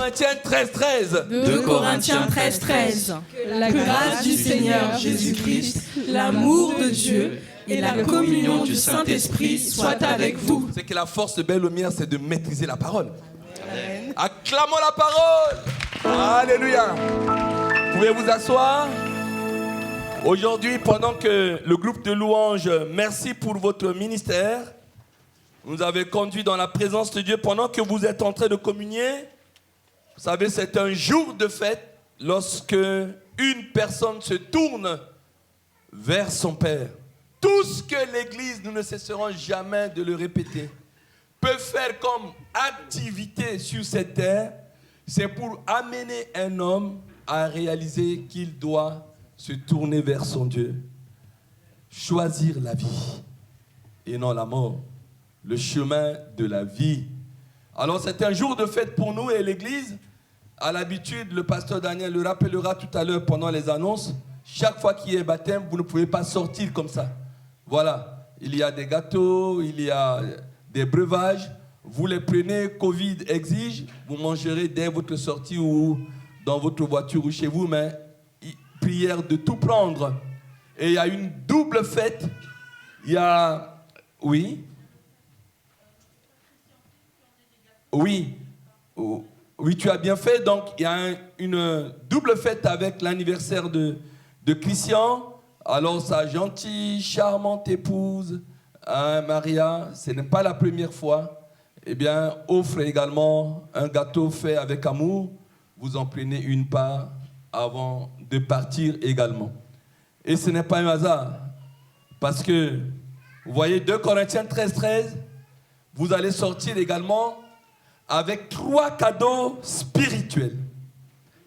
Corinthiens 13. 2 Corinthiens 13. La grâce du Seigneur Jésus-Christ, l'amour de Dieu et la communion du Saint-Esprit soient avec vous. C'est que la force de Belle Lumière, c'est de maîtriser la parole. Amen. Acclamons la parole. Alléluia. Vous pouvez vous asseoir. Aujourd'hui, pendant que le groupe de louanges, merci pour votre ministère, nous avez conduit dans la présence de Dieu pendant que vous êtes en train de communier. Vous savez, c'est un jour de fête lorsque une personne se tourne vers son Père. Tout ce que l'Église, nous ne cesserons jamais de le répéter, peut faire comme activité sur cette terre, c'est pour amener un homme à réaliser qu'il doit se tourner vers son Dieu, choisir la vie et non la mort, le chemin de la vie. Alors c'est un jour de fête pour nous et l'Église. À l'habitude, le pasteur Daniel le rappellera tout à l'heure pendant les annonces. Chaque fois qu'il y a baptême, vous ne pouvez pas sortir comme ça. Voilà, il y a des gâteaux, il y a des breuvages. Vous les prenez, Covid exige, vous mangerez dès votre sortie ou dans votre voiture ou chez vous, mais prière de tout prendre. Et il y a une double fête. Il y a... Oui. Oui. Oui, tu as bien fait. Donc, il y a une double fête avec l'anniversaire de Christian. Alors, sa gentille, charmante épouse, Maria, ce n'est pas la première fois, eh bien, offre également un gâteau fait avec amour. Vous en prenez une part avant de partir également. Et ce n'est pas un hasard, parce que, vous voyez, 2 Corinthiens 13, vous allez sortir également avec 3 cadeaux spirituels.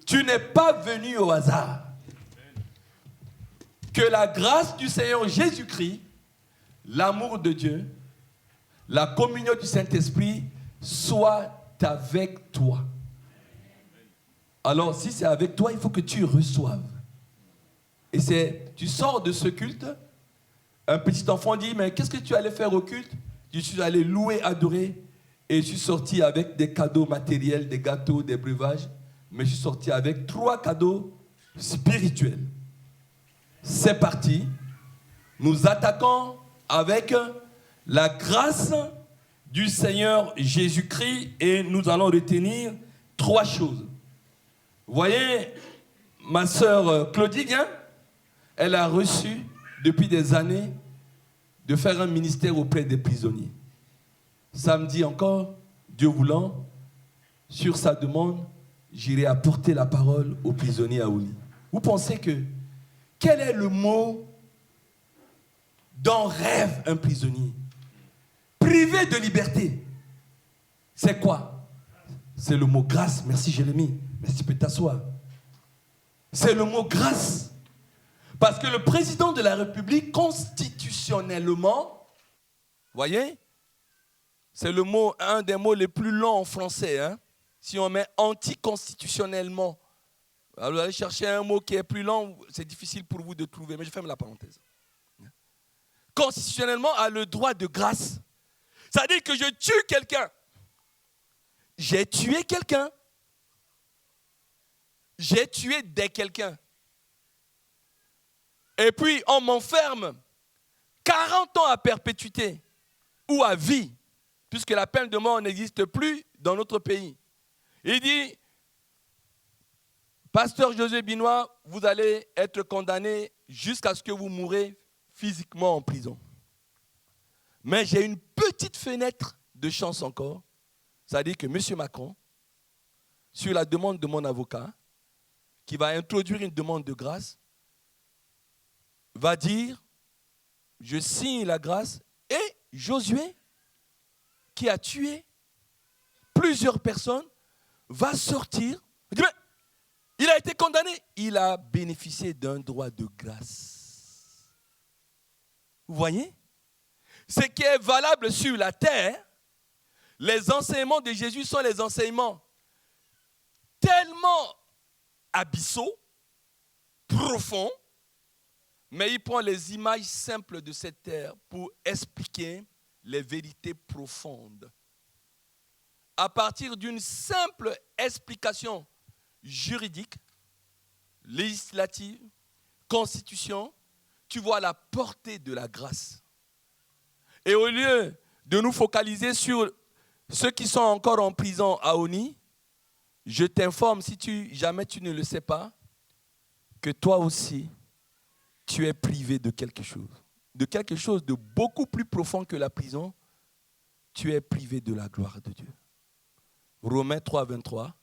Tu n'es pas venu au hasard. Que la grâce du Seigneur Jésus-Christ, l'amour de Dieu, la communion du Saint-Esprit soit avec toi. Alors, si c'est avec toi, il faut que tu reçoives. Et tu sors de ce culte, un petit enfant dit, mais qu'est-ce que tu allais faire au culte? Je suis allé louer, adorer, et je suis sorti avec des cadeaux matériels, des gâteaux, des breuvages, mais je suis sorti avec 3 cadeaux spirituels. C'est parti. Nous attaquons avec la grâce du Seigneur Jésus-Christ et nous allons retenir 3 choses. Vous voyez, ma sœur Claudie, elle a reçu depuis des années de faire un ministère auprès des prisonniers. Samedi encore, Dieu voulant, sur sa demande, j'irai apporter la parole aux prisonniers à Oli. Vous pensez que quel est le mot dont rêve un prisonnier? Privé de liberté. C'est quoi? C'est le mot grâce. Merci Jérémie. Merci, tu peux t'asseoir. C'est le mot grâce. Parce que le président de la République, constitutionnellement, voyez, c'est le mot, un des mots les plus longs en français. Hein? Si on met anticonstitutionnellement, alors vous allez chercher un mot qui est plus long, c'est difficile pour vous de trouver, mais je ferme la parenthèse. Constitutionnellement, a le droit de grâce. Ça veut dire que je tue quelqu'un. J'ai tué quelqu'un. J'ai tué des quelqu'un. Et puis, on m'enferme 40 ans à perpétuité ou à vie, puisque la peine de mort n'existe plus dans notre pays. Il dit, Pasteur José Binois, vous allez être condamné jusqu'à ce que vous mourrez physiquement en prison. Mais j'ai une petite fenêtre de chance encore. C'est-à-dire que M. Macron, sur la demande de mon avocat, qui va introduire une demande de grâce, va dire, je signe la grâce, et Josué, qui a tué plusieurs personnes, va sortir. Il a été condamné. Il a bénéficié d'un droit de grâce. Vous voyez? Ce qui est valable sur la terre, les enseignements de Jésus sont les enseignements tellement abyssaux, profonds, mais il prend les images simples de cette terre pour expliquer les vérités profondes. à partir d'une simple explication juridique, législative, constitution, tu vois la portée de la grâce. Et au lieu de nous focaliser sur ceux qui sont encore en prison à Oni, je t'informe, si jamais tu ne le sais pas, que toi aussi, tu es privé de quelque chose de beaucoup plus profond que la prison. Tu es privé de la gloire de Dieu. Romains 3, 23,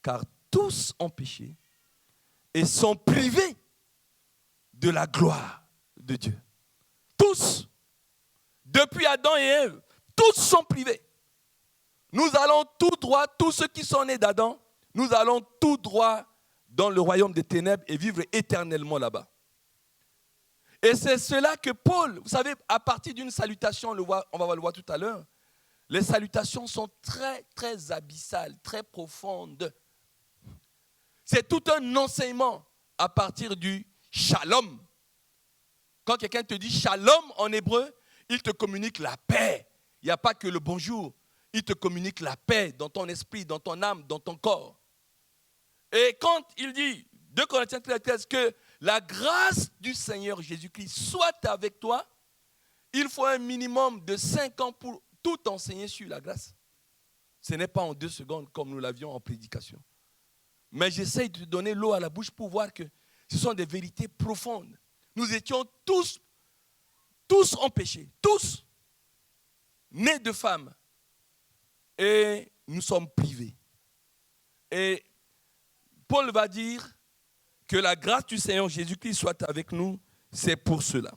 car tous ont péché et sont privés de la gloire de Dieu. Tous, depuis Adam et Ève, tous sont privés. Nous allons tout droit, tous ceux qui sont nés d'Adam, nous allons tout droit dans le royaume des ténèbres et vivre éternellement là-bas. Et c'est cela que Paul, vous savez, à partir d'une salutation, on va le voir tout à l'heure, les salutations sont très, très abyssales, très profondes. C'est tout un enseignement à partir du shalom. Quand quelqu'un te dit shalom en hébreu, il te communique la paix. Il n'y a pas que le bonjour. Il te communique la paix dans ton esprit, dans ton âme, dans ton corps. Et quand il dit, 2 Corinthiens 13, que la grâce du Seigneur Jésus-Christ soit avec toi, il faut un minimum de 5 ans pour tout enseigner sur la grâce. Ce n'est pas en 2 secondes comme nous l'avions en prédication. Mais j'essaye de te donner l'eau à la bouche pour voir que ce sont des vérités profondes. Nous étions tous en péché, tous, nés de femmes. Et nous sommes privés. Et Paul va dire que la grâce du Seigneur Jésus-Christ soit avec nous, c'est pour cela.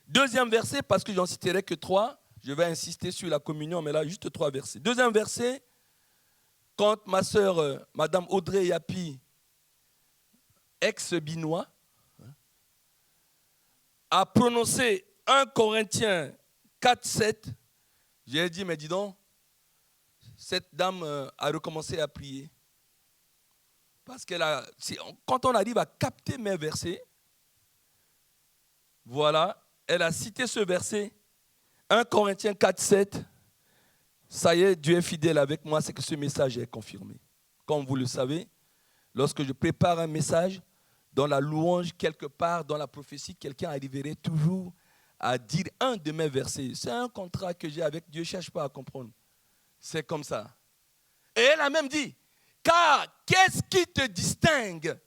Deuxième verset, parce que j'en citerai que 3, je vais insister sur la communion, mais là, juste 3 versets. Deuxième verset, quand ma sœur, Madame Audrey Yapi, ex-binois, a prononcé 1 Corinthiens 4, 7, j'ai dit, mais dis donc, cette dame a recommencé à prier. Parce quand on arrive à capter mes versets, voilà, elle a cité ce verset, 1 Corinthiens 4, 7. Ça y est, Dieu est fidèle avec moi, c'est que ce message est confirmé. Comme vous le savez, lorsque je prépare un message, dans la louange, quelque part, dans la prophétie, quelqu'un arriverait toujours à dire un de mes versets. C'est un contrat que j'ai avec Dieu, je ne cherche pas à comprendre. C'est comme ça. Et elle a même dit, car qu'est-ce qui te distingue?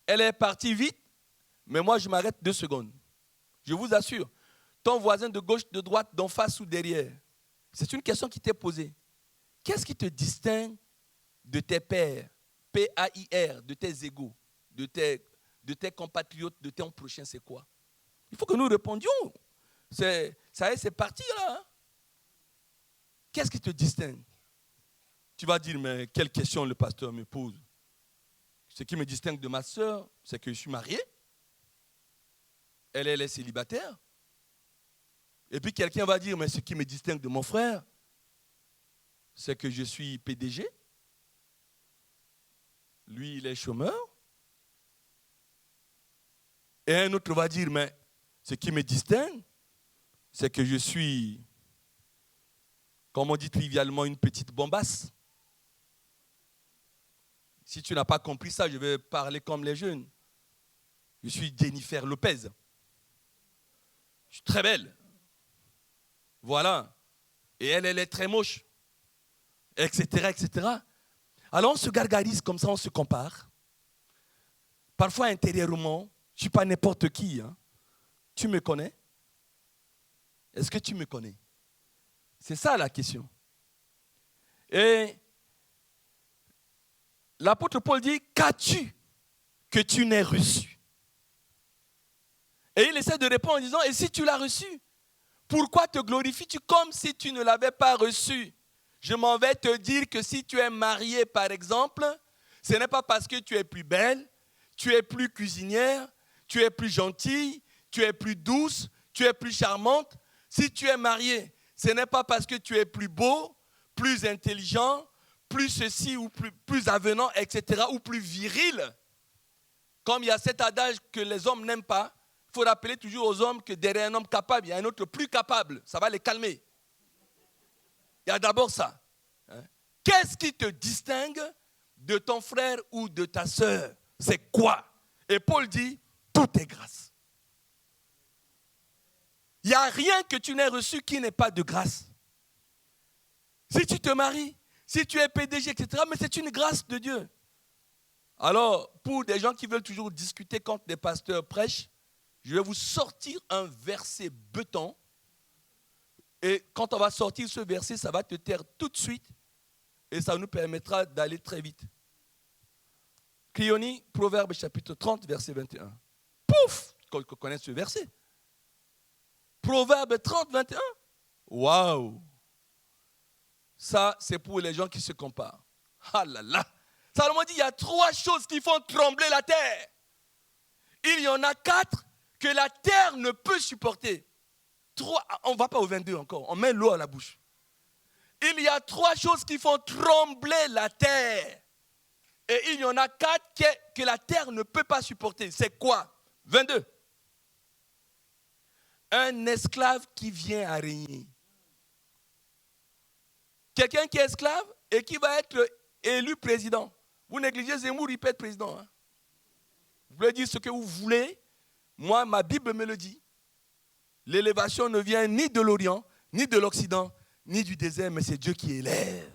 Elle est partie vite, mais moi je m'arrête 2 secondes. Je vous assure, ton voisin de gauche, de droite, d'en face ou derrière, c'est une question qui t'est posée. Qu'est-ce qui te distingue de tes pairs, P-A-I-R, de tes égaux, de tes compatriotes, de ton prochain, c'est quoi? Il faut que nous répondions. Ça y est, c'est parti là. Qu'est-ce qui te distingue? Tu vas dire, mais quelle question le pasteur me pose? Ce qui me distingue de ma sœur, c'est que je suis marié. Elle est célibataire. Et puis quelqu'un va dire, mais ce qui me distingue de mon frère, c'est que je suis PDG. Lui, il est chômeur. Et un autre va dire, mais ce qui me distingue, c'est que je suis, comme on dit trivialement, une petite bombasse. Si tu n'as pas compris ça, je vais parler comme les jeunes. Je suis Jennifer Lopez. Je suis très belle. Voilà. Et elle est très moche. Etc., etc. Alors on se gargarise comme ça, on se compare. Parfois intérieurement, je ne suis pas n'importe qui. Hein. Tu me connais? Est-ce que tu me connais? C'est ça la question. Et l'apôtre Paul dit, qu'as-tu que tu n'aies reçu? Et il essaie de répondre en disant, et si tu l'as reçu, pourquoi te glorifies-tu comme si tu ne l'avais pas reçu? Je m'en vais te dire que si tu es marié, par exemple, ce n'est pas parce que tu es plus belle, tu es plus cuisinière, tu es plus gentille, tu es plus douce, tu es plus charmante. Si tu es marié, ce n'est pas parce que tu es plus beau, plus intelligent, plus ceci ou plus avenant, etc., ou plus viril. Comme il y a cet adage que les hommes n'aiment pas, il faut rappeler toujours aux hommes que derrière un homme capable, il y a un autre plus capable. Ça va les calmer. Il y a d'abord ça. Qu'est-ce qui te distingue de ton frère ou de ta sœur? C'est quoi? Et Paul dit, tout est grâce. Il n'y a rien que tu n'aies reçu qui n'est pas de grâce. Si tu te maries, si tu es PDG, etc., mais c'est une grâce de Dieu. Alors, pour des gens qui veulent toujours discuter quand des pasteurs prêchent, je vais vous sortir un verset beton. Et quand on va sortir ce verset, ça va te taire tout de suite. Et ça nous permettra d'aller très vite. Clioni, Proverbe chapitre 30, verset 21. Pouf! Qu'on connaisse ce verset. Proverbe 30, 21. Waouh! Ça, c'est pour les gens qui se comparent. Ah là là! Salomon dit, il y a 3 choses qui font trembler la terre. Il y en a 4 que la terre ne peut supporter. 3, on ne va pas au 22 encore, on met l'eau à la bouche. Il y a 3 choses qui font trembler la terre. Et il y en a 4 que la terre ne peut pas supporter. C'est quoi? 22. Un esclave qui vient à régner. Quelqu'un qui est esclave et qui va être élu président. Vous négligez Zemmour, il peut être président. Hein? Vous pouvez dire ce que vous voulez. Moi, ma Bible me le dit. L'élévation ne vient ni de l'Orient, ni de l'Occident, ni du désert, mais c'est Dieu qui élève.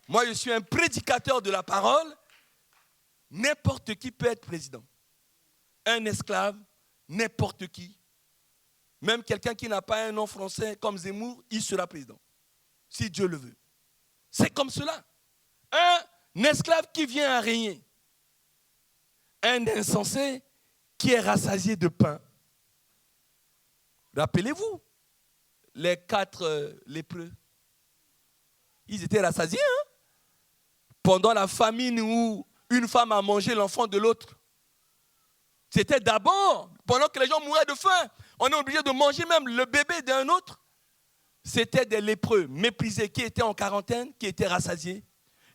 Moi, je suis un prédicateur de la parole. N'importe qui peut être président. Un esclave, n'importe qui. Même quelqu'un qui n'a pas un nom français comme Zemmour, il sera président. Si Dieu le veut. C'est comme cela. Un esclave qui vient à régner. Un insensé qui est rassasié de pain. Rappelez-vous, les 4 lépreux. Ils étaient rassasiés. Hein? Pendant la famine où une femme a mangé l'enfant de l'autre. C'était d'abord, pendant que les gens mouraient de faim, on est obligé de manger même le bébé d'un autre. C'était des lépreux méprisés qui étaient en quarantaine, qui étaient rassasiés.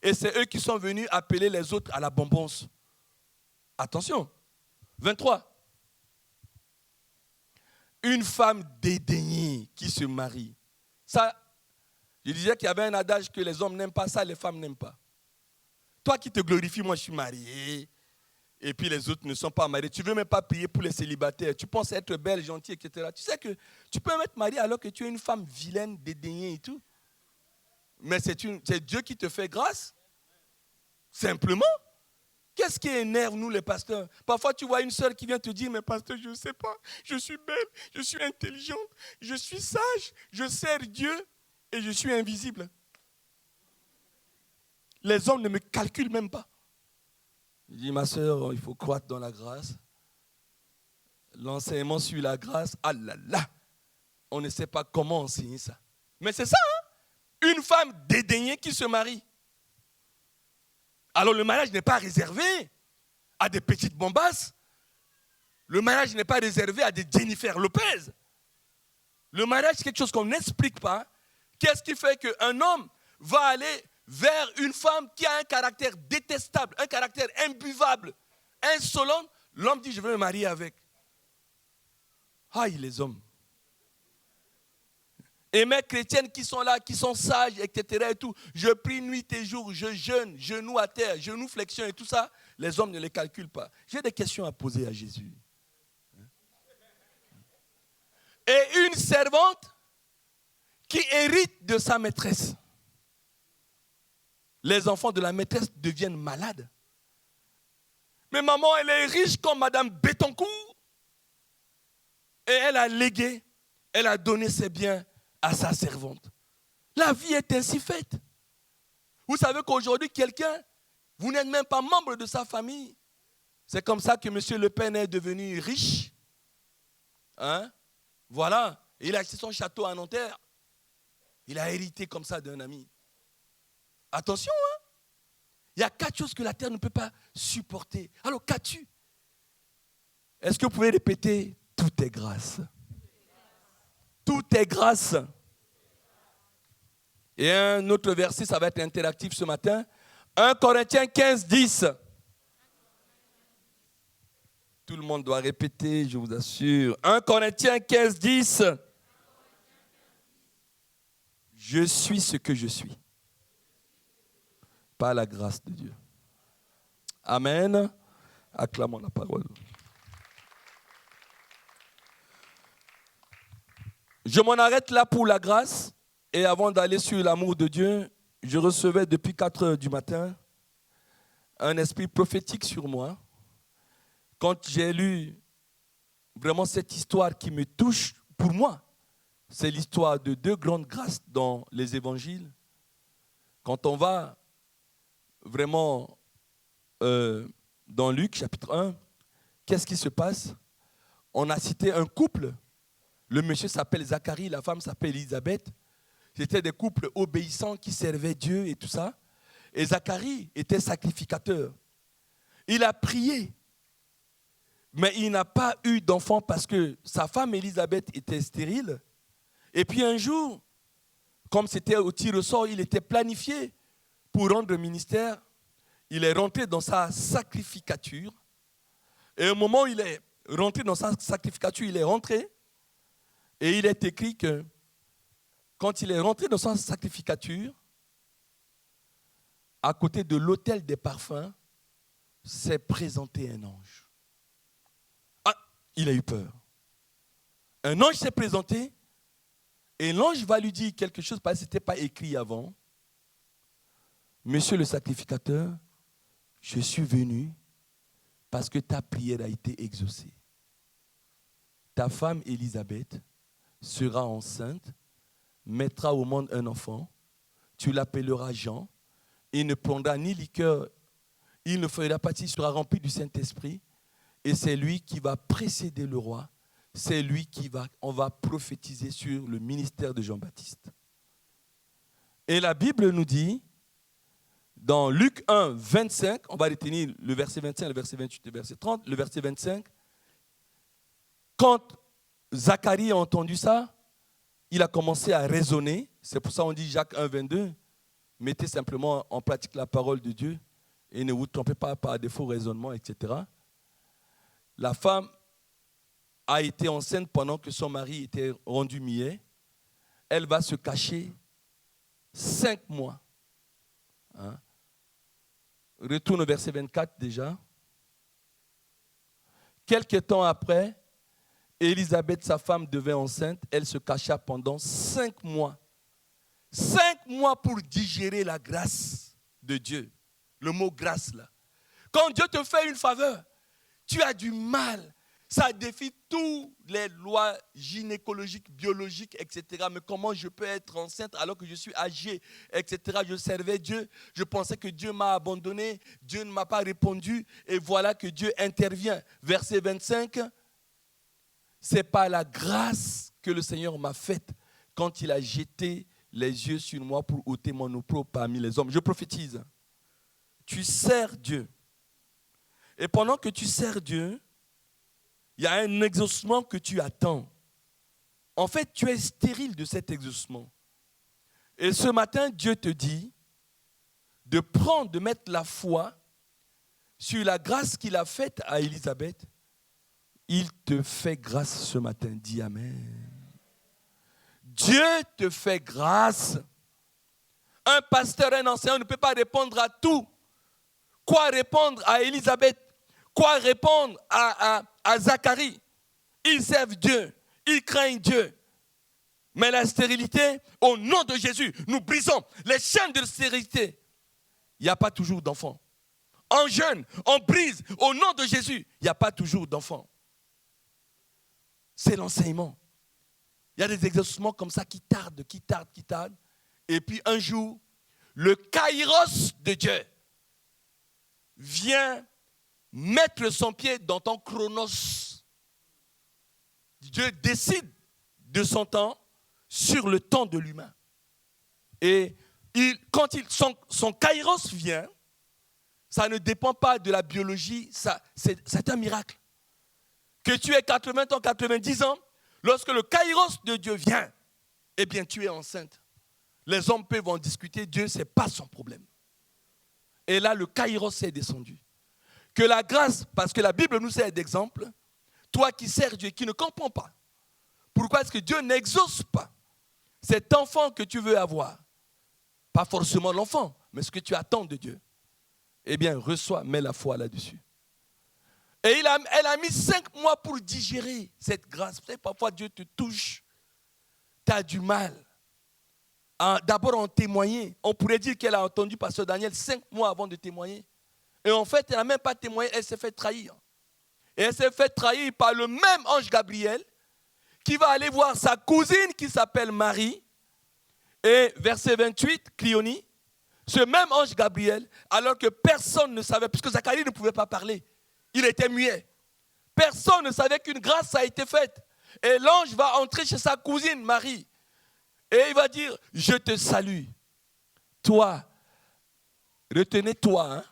Et c'est eux qui sont venus appeler les autres à la bonbonce. Attention. 23. Une femme dédaignée qui se marie. Ça, je disais qu'il y avait un adage que les hommes n'aiment pas, ça les femmes n'aiment pas. Toi qui te glorifies, moi je suis marié. Et puis les autres ne sont pas mariés. Tu ne veux même pas prier pour les célibataires. Tu penses être belle, gentille, etc. Tu sais que tu peux même être marié alors que tu es une femme vilaine, dédaignée et tout. Mais c'est Dieu qui te fait grâce. Simplement. Qu'est-ce qui énerve nous les pasteurs? Parfois tu vois une sœur qui vient te dire, mais pasteur, je ne sais pas, je suis belle, je suis intelligente, je suis sage, je sers Dieu et je suis invisible. Les hommes ne me calculent même pas. Je dis, ma sœur, il faut croître dans la grâce. L'enseignement sur la grâce, ah là là, on ne sait pas comment enseigner ça. Mais c'est ça, hein? Une femme dédaignée qui se marie. Alors le mariage n'est pas réservé à des petites bombasses. Le mariage n'est pas réservé à des Jennifer Lopez. Le mariage, c'est quelque chose qu'on n'explique pas. Qu'est-ce qui fait qu'un homme va aller vers une femme qui a un caractère détestable, un caractère imbuvable, insolent? L'homme dit, je veux me marier avec. Aïe, les hommes. Et mes chrétiennes qui sont là, qui sont sages, etc. Et tout, je prie nuit et jour, je jeûne, genoux à terre, genoux flexion et tout ça, les hommes ne les calculent pas. J'ai des questions à poser à Jésus. Et une servante qui hérite de sa maîtresse. Les enfants de la maîtresse deviennent malades. Mais maman, elle est riche comme Madame Bettencourt. Et elle a légué, elle a donné ses biens à sa servante. La vie est ainsi faite. Vous savez qu'aujourd'hui, quelqu'un, vous n'êtes même pas membre de sa famille. C'est comme ça que M. Le Pen est devenu riche. Hein? Voilà. Il a acheté son château à Nanterre. Il a hérité comme ça d'un ami. Attention, hein? Il y a 4 choses que la terre ne peut pas supporter. Alors, qu'as-tu? Est-ce que vous pouvez répéter? Tout est grâce. Tout est grâce. Et un autre verset, ça va être interactif ce matin. 1 Corinthiens 15, 10. Tout le monde doit répéter, je vous assure. 1 Corinthiens 15, 10. Je suis ce que je suis. par la grâce de Dieu. Amen. Acclamons la parole. Je m'en arrête là pour la grâce. Et avant d'aller sur l'amour de Dieu, je recevais depuis 4 heures du matin un esprit prophétique sur moi. Quand j'ai lu vraiment cette histoire qui me touche, pour moi, c'est l'histoire de 2 grandes grâces dans les évangiles. Quand on va vraiment dans Luc chapitre 1, qu'est-ce qui se passe? On a cité un couple. Le monsieur s'appelle Zacharie, la femme s'appelle Élisabeth. C'était des couples obéissants qui servaient Dieu et tout ça. Et Zacharie était sacrificateur. Il a prié, mais il n'a pas eu d'enfant parce que sa femme Élisabeth était stérile. Et puis un jour, comme c'était au tir au sort, il était planifié pour rendre le ministère. Il est rentré dans sa sacrificature. Et au moment où il est rentré dans sa sacrificature, il est rentré. Et il est écrit que quand il est rentré dans sa sacrificature, à côté de l'autel des parfums, s'est présenté un ange. Ah, il a eu peur. Un ange s'est présenté et l'ange va lui dire quelque chose parce que ce n'était pas écrit avant. Monsieur le sacrificateur, je suis venu parce que ta prière a été exaucée. Ta femme Élisabeth sera enceinte, mettra au monde un enfant, tu l'appelleras Jean, il ne prendra ni liqueur, il ne fera pas, il sera rempli du Saint-Esprit, et c'est lui qui va précéder le roi, c'est lui on va prophétiser sur le ministère de Jean-Baptiste. Et la Bible nous dit, dans Luc 1, 25, on va retenir le verset 25, le verset 28, le verset 30, le verset 25, quand Zacharie a entendu ça, il a commencé à raisonner. C'est pour ça qu'on dit Jacques 1, 22. Mettez simplement en pratique la parole de Dieu et ne vous trompez pas par des faux raisonnements, etc. La femme a été enceinte pendant que son mari était rendu muet. Elle va se cacher 5 mois. Hein? Retourne au verset 24 déjà. Quelque temps après, Élisabeth, sa femme, devint enceinte. Elle se cacha pendant 5 mois. 5 mois pour digérer la grâce de Dieu. Le mot grâce là. Quand Dieu te fait une faveur, tu as du mal. Ça défie toutes les lois gynécologiques, biologiques, etc. Mais comment je peux être enceinte alors que je suis âgée, etc. Je servais Dieu. Je pensais que Dieu m'a abandonné. Dieu ne m'a pas répondu. Et voilà que Dieu intervient. Verset 25. C'est par la grâce que le Seigneur m'a faite quand il a jeté les yeux sur moi pour ôter mon opprobre parmi les hommes. Je prophétise. Tu sers Dieu. Et pendant que tu sers Dieu, il y a un exaucement que tu attends. En fait, tu es stérile de cet exaucement. Et ce matin, Dieu te dit de mettre la foi sur la grâce qu'il a faite à Élisabeth. Il te fait grâce ce matin. Dis Amen. Dieu te fait grâce. Un pasteur, un enseignant ne peut pas répondre à tout. Quoi répondre à Élisabeth? Quoi répondre à Zacharie? Ils servent Dieu. Ils craignent Dieu. Mais la stérilité, au nom de Jésus, nous brisons les chaînes de stérilité. Il n'y a pas toujours d'enfants. En jeûne, on brise. Au nom de Jésus, il n'y a pas toujours d'enfants. C'est l'enseignement. Il y a des exaucements comme ça qui tardent. Et puis un jour, le kairos de Dieu vient mettre son pied dans ton chronos. Dieu décide de son temps sur le temps de l'humain. Et quand son kairos vient, ça ne dépend pas de la biologie, c'est un miracle. Que tu aies 80 ans, 90 ans, lorsque le kairos de Dieu vient, eh bien tu es enceinte. Les hommes peuvent en discuter, Dieu, ce n'est pas son problème. Et là, le kairos est descendu. Que la grâce, parce que la Bible nous sert d'exemple, toi qui sers Dieu, qui ne comprends pas, pourquoi est-ce que Dieu n'exauce pas cet enfant que tu veux avoir? Pas forcément l'enfant, mais ce que tu attends de Dieu, eh bien, reçois, mets la foi là-dessus. Et elle a mis 5 mois pour digérer cette grâce. Vous savez, parfois Dieu te touche, tu as du mal. D'abord en témoigner. On pourrait dire qu'elle a entendu pasteur Daniel 5 mois avant de témoigner. Et en fait, elle n'a même pas témoigné, elle s'est fait trahir. Et elle s'est fait trahir par le même ange Gabriel qui va aller voir sa cousine qui s'appelle Marie. Et verset 28, Cléonie, ce même ange Gabriel, alors que personne ne savait, puisque Zacharie ne pouvait pas parler, il était muet. Personne ne savait qu'une grâce a été faite. Et l'ange va entrer chez sa cousine Marie. Et il va dire, je te salue. Toi, retenez toi, hein,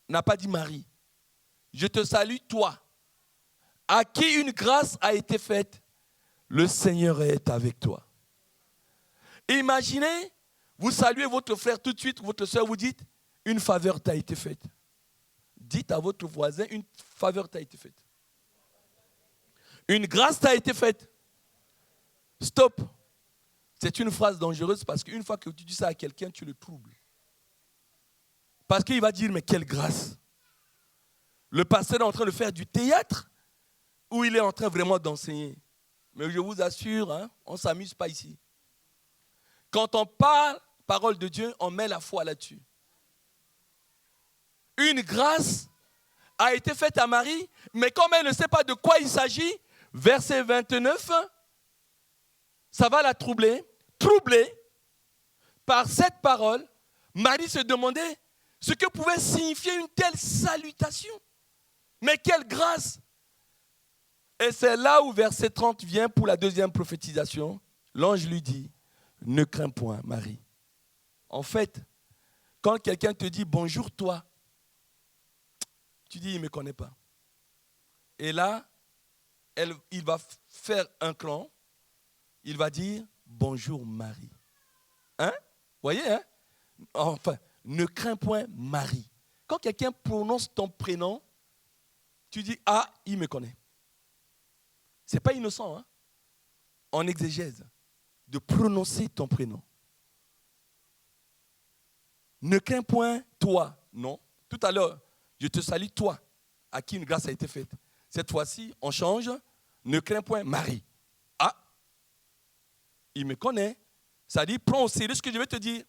n'a pas dit Marie. Je te salue toi, à qui une grâce a été faite. Le Seigneur est avec toi. Imaginez, vous saluez votre frère tout de suite, votre soeur, vous dites, une faveur t'a été faite. Dites à votre voisin, une faveur t'a été faite. Une grâce t'a été faite. Stop. C'est une phrase dangereuse parce qu'une fois que tu dis ça à quelqu'un, tu le troubles. Parce qu'il va dire, mais quelle grâce. Le pasteur est en train de faire du théâtre ou il est en train vraiment d'enseigner. Mais je vous assure, hein, on ne s'amuse pas ici. Quand on parle parole de Dieu, on met la foi là-dessus. Une grâce a été faite à Marie, mais comme elle ne sait pas de quoi il s'agit, verset 29, ça va la troubler. Troublée par cette parole, Marie se demandait ce que pouvait signifier une telle salutation. Mais quelle grâce! Et c'est là où verset 30 vient pour la deuxième prophétisation. L'ange lui dit, ne crains point, Marie. En fait, quand quelqu'un te dit bonjour toi, tu dis il ne me connaît pas. Et là, il va faire un clan, il va dire bonjour Marie. Hein? Voyez, hein? Enfin, ne crains point Marie. Quand quelqu'un prononce ton prénom, tu dis ah, il me connaît. Ce n'est pas innocent, hein? En exégèse, de prononcer ton prénom. Ne crains point toi, non. Tout à l'heure, je te salue toi, à qui une grâce a été faite. Cette fois-ci, on change, ne crains point Marie. Ah, il me connaît. Ça dit, prends au sérieux ce que je vais te dire.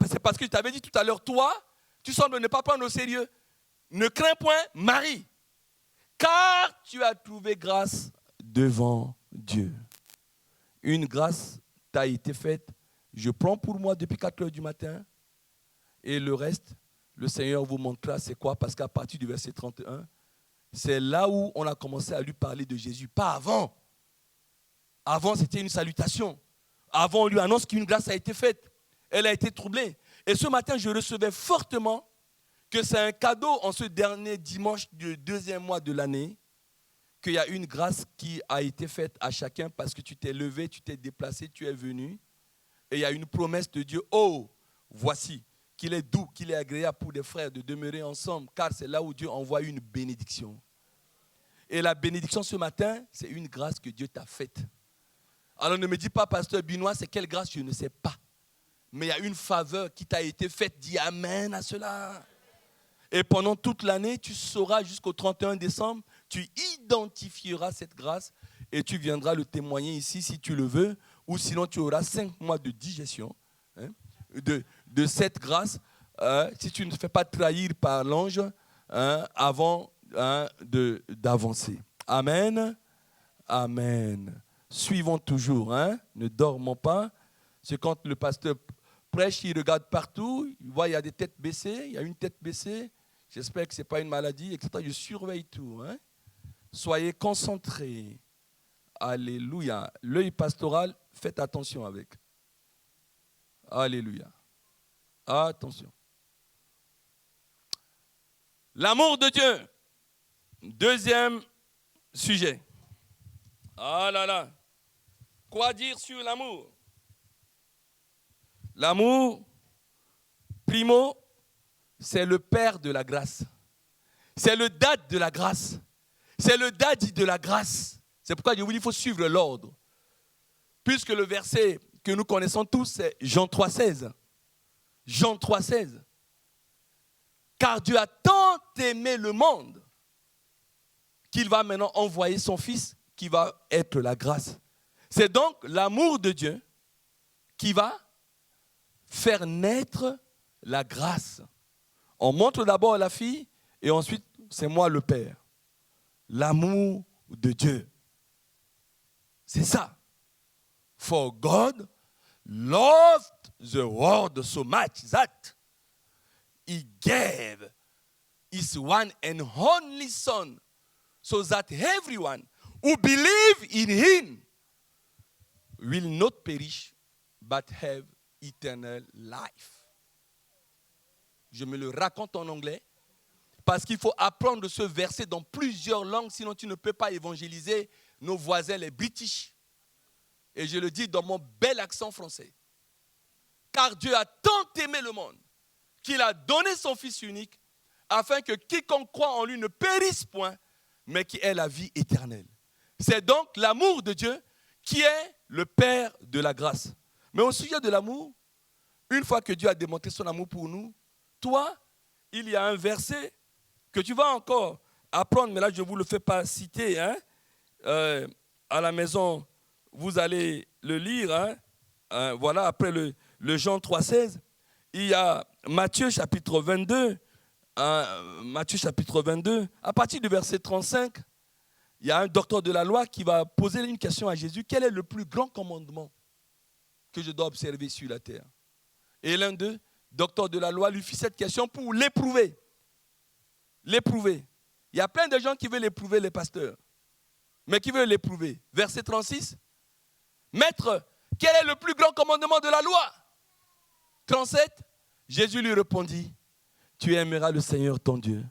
C'est parce que je t'avais dit tout à l'heure, toi, tu sembles ne pas prendre au sérieux. Ne crains point Marie, car tu as trouvé grâce devant Dieu. Une grâce t'a été faite. Je prends pour moi depuis 4 heures du matin. Et le reste, le Seigneur vous montrera c'est quoi. Parce qu'à partir du verset 31, c'est là où on a commencé à lui parler de Jésus. Pas avant. Avant, c'était une salutation. Avant, on lui annonce qu'une grâce a été faite. Elle a été troublée. Et ce matin, je recevais fortement que c'est un cadeau en ce dernier dimanche du 2e mois de l'année, qu'il y a une grâce qui a été faite à chacun parce que tu t'es levé, tu t'es déplacé, tu es venu. Et il y a une promesse de Dieu. Oh, voici, qu'il est doux, qu'il est agréable pour des frères de demeurer ensemble, car c'est là où Dieu envoie une bénédiction. Et la bénédiction ce matin, c'est une grâce que Dieu t'a faite. Alors ne me dis pas, pasteur Binois, c'est quelle grâce, je ne sais pas. Mais il y a une faveur qui t'a été faite, dis amen à cela. Et pendant toute l'année, tu sauras jusqu'au 31 décembre, tu identifieras cette grâce et tu viendras le témoigner ici si tu le veux, ou sinon tu auras 5 mois de digestion de cette grâce, si tu ne te fais pas trahir par l'ange avant d'avancer. Amen. Amen. Suivons toujours, ne dormons pas. C'est quand le pasteur prêche, il regarde partout, il voit il y a des têtes baissées, il y a une tête baissée. J'espère que ce n'est pas une maladie, etc. Je surveille tout. Soyez concentrés. Alléluia. L'œil pastoral, faites attention avec. Alléluia. Attention. L'amour de Dieu. Deuxième sujet. Ah là là. Quoi dire sur l'amour? L'amour, primo, c'est le père de la grâce. C'est le dad de la grâce. C'est le daddy de la grâce. C'est pourquoi je vous dis qu'il faut suivre l'ordre. Puisque le verset que nous connaissons tous, c'est Jean 3,16. Jean 3,16. Car Dieu a tant aimé le monde qu'il va maintenant envoyer son Fils qui va être la grâce. C'est donc l'amour de Dieu qui va faire naître la grâce. On montre d'abord la fille et ensuite c'est moi le Père. L'amour de Dieu. C'est ça. For God loved the world so much that He gave His one and only Son, so that everyone who believes in Him will not perish, but have eternal life. Je me le raconte en anglais, parce qu'il faut apprendre ce verset dans plusieurs langues, sinon tu ne peux pas évangéliser nos voisins, les British. Et je le dis dans mon bel accent français. Car Dieu a tant aimé le monde qu'il a donné son Fils unique afin que quiconque croit en lui ne périsse point, mais qui ait la vie éternelle. C'est donc l'amour de Dieu qui est le Père de la grâce. Mais au sujet de l'amour, une fois que Dieu a démontré son amour pour nous, toi, il y a un verset que tu vas encore apprendre, mais là je ne vous le fais pas citer. À la maison, vous allez le lire. Voilà, après le Jean 3,16. Il y a Matthieu chapitre 22. Matthieu chapitre 22. À partir du verset 35, il y a un docteur de la loi qui va poser une question à Jésus. Quel est le plus grand commandement que je dois observer sur la terre? Et l'un d'eux, docteur de la loi, lui fit cette question pour l'éprouver. L'éprouver. Il y a plein de gens qui veulent éprouver les pasteurs. Mais qui veulent l'éprouver. Verset 36. Maître, quel est le plus grand commandement de la loi? 37. Jésus lui répondit, tu aimeras le Seigneur ton Dieu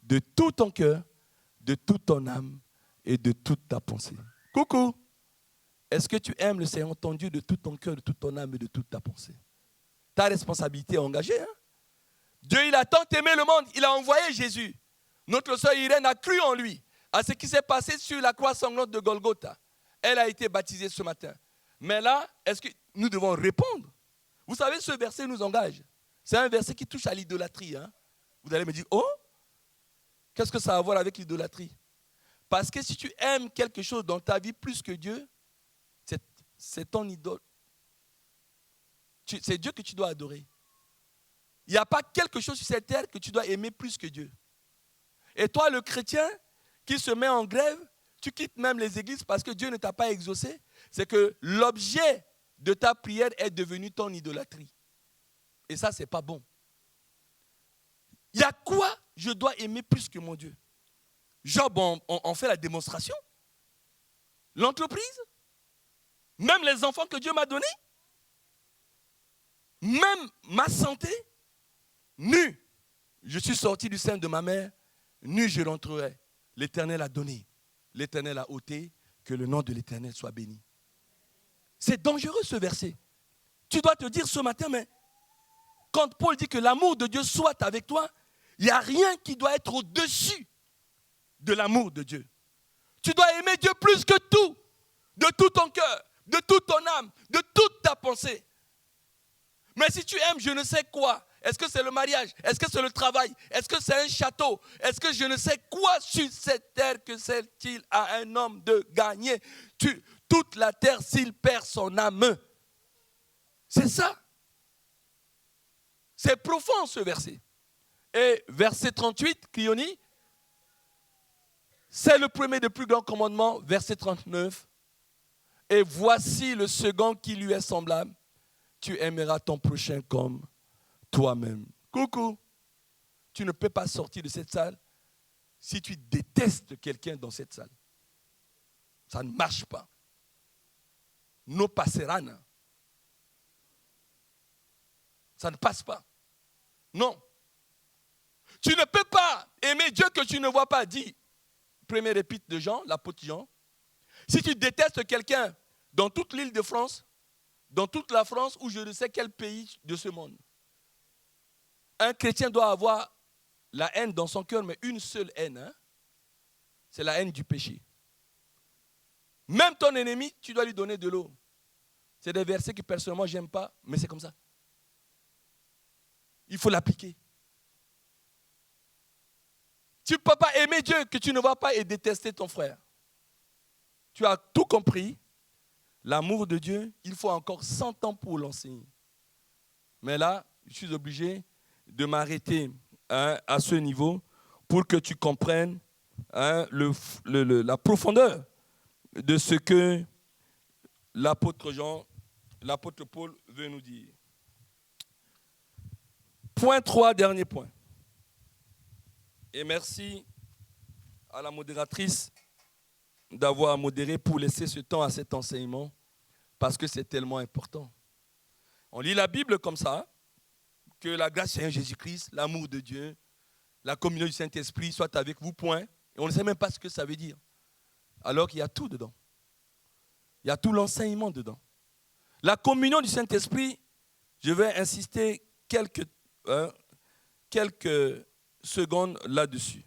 de tout ton cœur, de toute ton âme et de toute ta pensée. Coucou. Est-ce que tu aimes le Seigneur ton Dieu de tout ton cœur, de toute ton âme et de toute ta pensée? Ta responsabilité est engagée. Dieu, il a tant aimé le monde, il a envoyé Jésus. Notre sœur Irène a cru en lui, à ce qui s'est passé sur la croix sanglante de Golgotha. Elle a été baptisée ce matin. Mais là, est-ce que nous devons répondre? Vous savez, ce verset nous engage. C'est un verset qui touche à l'idolâtrie. Vous allez me dire, oh, qu'est-ce que ça a à voir avec l'idolâtrie? Parce que si tu aimes quelque chose dans ta vie plus que Dieu, c'est ton idole. C'est Dieu que tu dois adorer. Il n'y a pas quelque chose sur cette terre que tu dois aimer plus que Dieu. Et toi, le chrétien qui se met en grève, tu quittes même les églises parce que Dieu ne t'a pas exaucé. C'est que l'objet de ta prière est devenu ton idolâtrie. Et ça, ce n'est pas bon. Il y a quoi je dois aimer plus que mon Dieu? Job, on fait la démonstration. L'entreprise, même les enfants que Dieu m'a donnés, même ma santé, nu. Je suis sorti du sein de ma mère, nu je rentrerai. L'Éternel a donné, l'Éternel a ôté, que le nom de l'Éternel soit béni. C'est dangereux ce verset. Tu dois te dire ce matin, mais quand Paul dit que l'amour de Dieu soit avec toi, il n'y a rien qui doit être au-dessus de l'amour de Dieu. Tu dois aimer Dieu plus que tout, de tout ton cœur, de toute ton âme, de toute ta pensée. Mais si tu aimes je ne sais quoi, est-ce que c'est le mariage? Est-ce que c'est le travail? Est-ce que c'est un château? Est-ce que je ne sais quoi sur cette terre que sert-il à un homme de gagner toute la terre s'il perd son âme? C'est ça. C'est profond ce verset. Et verset 38, Krioni, c'est le premier des plus grands commandements, verset 39. Et voici le second qui lui est semblable. Tu aimeras ton prochain comme toi-même. Coucou. Tu ne peux pas sortir de cette salle si tu détestes quelqu'un dans cette salle. Ça ne marche pas. No passerana. Ça ne passe pas. Non. Tu ne peux pas aimer Dieu que tu ne vois pas, dit première épître de Jean, l'apôtre Jean. Si tu détestes quelqu'un dans toute l'île de France, dans toute la France ou je ne sais quel pays de ce monde, un chrétien doit avoir la haine dans son cœur, mais une seule haine. C'est la haine du péché. Même ton ennemi, tu dois lui donner de l'eau. C'est des versets que personnellement, je n'aime pas, mais c'est comme ça. il faut l'appliquer. Tu ne peux pas aimer Dieu que tu ne vas pas et détester ton frère. Tu as tout compris. L'amour de Dieu, il faut encore 100 ans pour l'enseigner. Mais là, je suis obligé de m'arrêter à ce niveau pour que tu comprennes la profondeur de ce que l'apôtre Paul veut nous dire. Point 3, dernier point. Et merci à la modératrice d'avoir modéré pour laisser ce temps à cet enseignement, parce que c'est tellement important. On lit la Bible comme ça, que la grâce du Seigneur Jésus-Christ, l'amour de Dieu, la communion du Saint-Esprit soit avec vous, point. Et on ne sait même pas ce que ça veut dire. Alors qu'il y a tout dedans. Il y a tout l'enseignement dedans. La communion du Saint-Esprit, je vais insister quelques secondes là-dessus.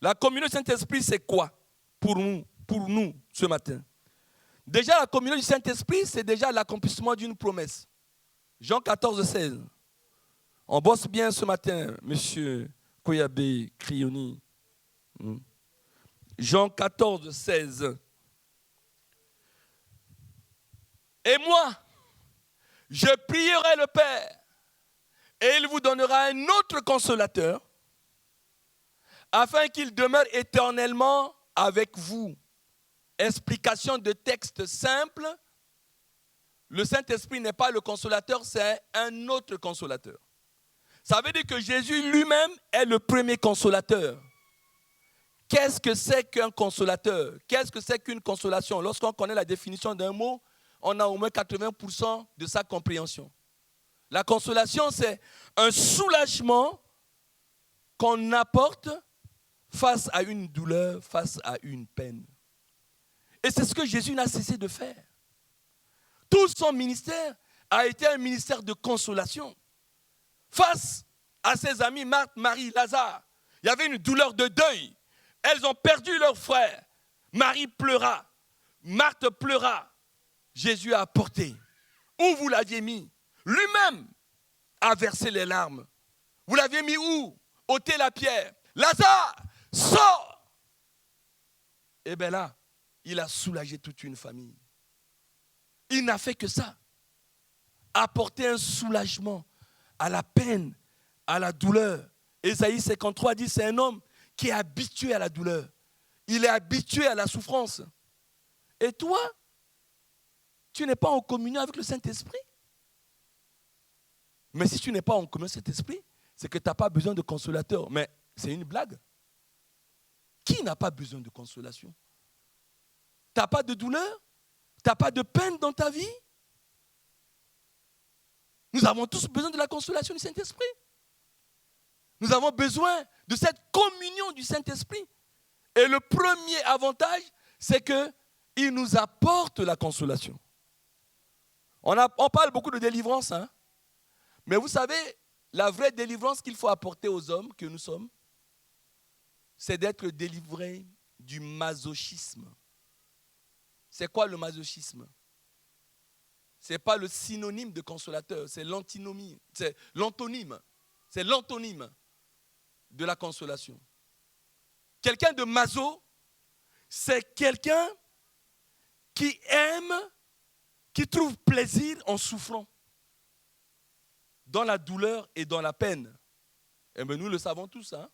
La communion du Saint-Esprit, c'est quoi pour nous ce matin? Déjà, la communion du Saint-Esprit, c'est déjà l'accomplissement d'une promesse. Jean 14, 16. On bosse bien ce matin, monsieur Koyabé, Krioni. Jean 14, 16. Et moi, je prierai le Père, et il vous donnera un autre consolateur, afin qu'il demeure éternellement avec vous. Explication de texte simple. Le Saint-Esprit n'est pas le consolateur, c'est un autre consolateur. Ça veut dire que Jésus lui-même est le premier consolateur. Qu'est-ce que c'est qu'un consolateur? Qu'est-ce que c'est qu'une consolation? Lorsqu'on connaît la définition d'un mot, on a au moins 80% de sa compréhension. La consolation, c'est un soulagement qu'on apporte face à une douleur, face à une peine. Et c'est ce que Jésus n'a cessé de faire. Tout son ministère a été un ministère de consolation. Face à ses amis Marthe, Marie, Lazare, il y avait une douleur de deuil. Elles ont perdu leur frère. Marie pleura. Marthe pleura. Jésus a apporté. Où vous l'aviez mis? Lui-même a versé les larmes. Vous l'aviez mis où? Ôtez la pierre. Lazare, sors! Et bien là, il a soulagé toute une famille. Il n'a fait que ça. Apporter un soulagement à la peine, à la douleur. Ésaïe 53 dit, c'est un homme qui est habitué à la douleur. Il est habitué à la souffrance. Et toi, tu n'es pas en communion avec le Saint-Esprit. Mais si tu n'es pas en communion avec le Saint-Esprit, c'est que tu n'as pas besoin de consolateur. Mais c'est une blague. Qui n'a pas besoin de consolation? Tu n'as pas de douleur? Tu n'as pas de peine dans ta vie? Nous avons tous besoin de la consolation du Saint-Esprit. Nous avons besoin de cette communion du Saint-Esprit. Et le premier avantage, c'est qu'il nous apporte la consolation. On parle beaucoup de délivrance, hein? Mais vous savez, la vraie délivrance qu'il faut apporter aux hommes que nous sommes, c'est d'être délivrés du masochisme. C'est quoi le masochisme? Ce n'est pas le synonyme de consolateur, c'est l'antinomie, c'est l'antonyme. C'est l'antonyme de la consolation. Quelqu'un de maso, c'est quelqu'un qui aime, qui trouve plaisir en souffrant, dans la douleur et dans la peine. Et bien nous le savons tous. Il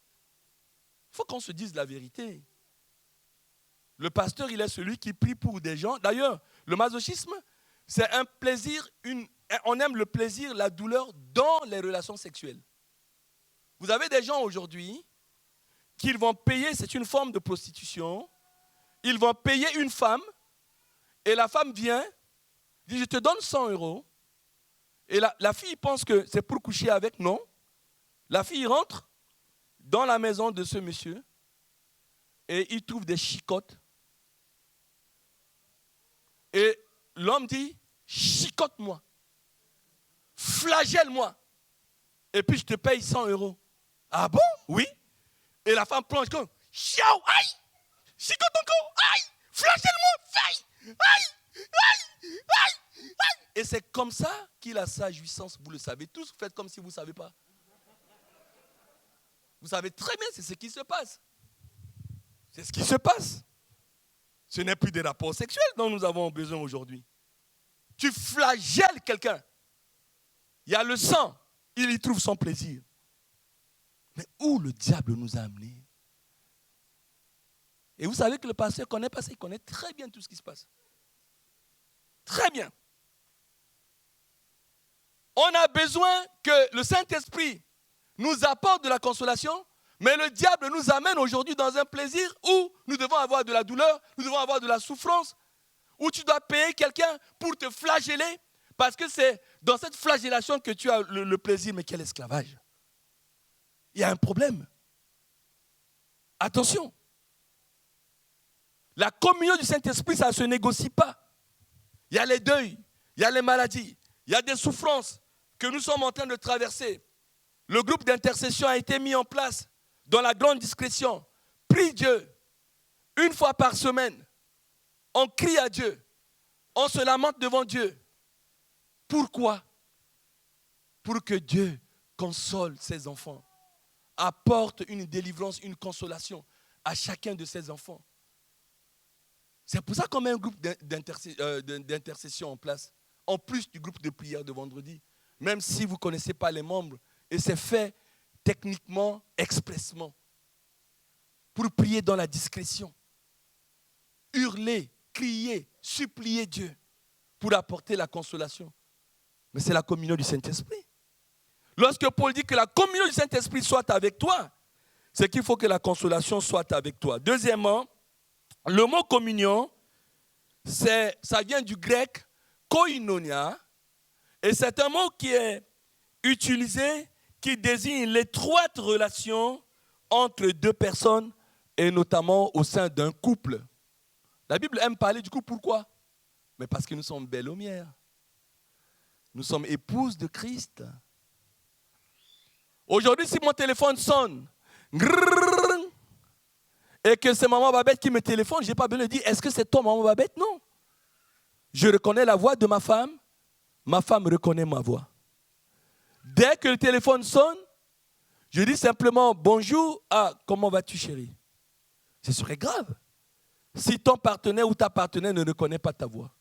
faut qu'on se dise la vérité. Le pasteur, il est celui qui prie pour des gens. D'ailleurs, le masochisme, c'est un plaisir, on aime le plaisir, la douleur dans les relations sexuelles. Vous avez des gens aujourd'hui qui vont payer, c'est une forme de prostitution, ils vont payer une femme et la femme vient, dit je te donne 100 €. Et la fille pense que c'est pour coucher avec, non. La fille rentre dans la maison de ce monsieur et il trouve des chicottes. Et l'homme dit, chicote-moi, flagelle-moi, et puis je te paye 100 €. Ah bon? Oui. Et la femme plonge comme, chiao, aïe, chicote encore, aïe, flagelle-moi, aïe, aïe, aïe, aïe, aïe. Et c'est comme ça qu'il a sa jouissance, vous le savez tous, faites comme si vous ne savez pas. Vous savez très bien, c'est ce qui se passe. C'est ce qui se passe. Ce n'est plus des rapports sexuels dont nous avons besoin aujourd'hui. Tu flagelles quelqu'un. Il y a le sang. Il y trouve son plaisir. Mais où le diable nous a amenés? Et vous savez que le pasteur connaît pas ça, il connaît très bien tout ce qui se passe. Très bien. On a besoin que le Saint-Esprit nous apporte de la consolation, mais le diable nous amène aujourd'hui dans un plaisir où nous devons avoir de la douleur, nous devons avoir de la souffrance, où tu dois payer quelqu'un pour te flageller, parce que c'est dans cette flagellation que tu as le plaisir. Mais quel esclavage! Il y a un problème. Attention. La communion du Saint-Esprit, ça ne se négocie pas. Il y a les deuils, il y a les maladies, il y a des souffrances que nous sommes en train de traverser. Le groupe d'intercession a été mis en place dans la grande discrétion. Prie Dieu une fois par semaine. On crie à Dieu. On se lamente devant Dieu. Pourquoi? Pour que Dieu console ses enfants. Apporte une délivrance, une consolation à chacun de ses enfants. C'est pour ça qu'on met un groupe d'intercession en place, en plus du groupe de prière de vendredi, même si vous ne connaissez pas les membres, et c'est fait techniquement, expressement, pour prier dans la discrétion, hurler, crier, supplier Dieu, pour apporter la consolation. Mais c'est la communion du Saint-Esprit. Lorsque Paul dit que la communion du Saint-Esprit soit avec toi, c'est qu'il faut que la consolation soit avec toi. Deuxièmement, le mot communion, ça vient du grec koinonia, et c'est un mot qui est utilisé, qui désigne l'étroite relation entre deux personnes, et notamment au sein d'un couple. La Bible aime parler du couple, pourquoi? Mais parce que nous sommes belles-lumières. Nous sommes épouses de Christ. Aujourd'hui, si mon téléphone sonne, et que c'est maman Babette qui me téléphone, je n'ai pas besoin de dire, est-ce que c'est toi maman Babette? Non. Je reconnais la voix de ma femme reconnaît ma voix. Dès que le téléphone sonne, je dis simplement bonjour, comment vas-tu chérie? Ce serait grave si ton partenaire ou ta partenaire ne reconnaît pas ta voix.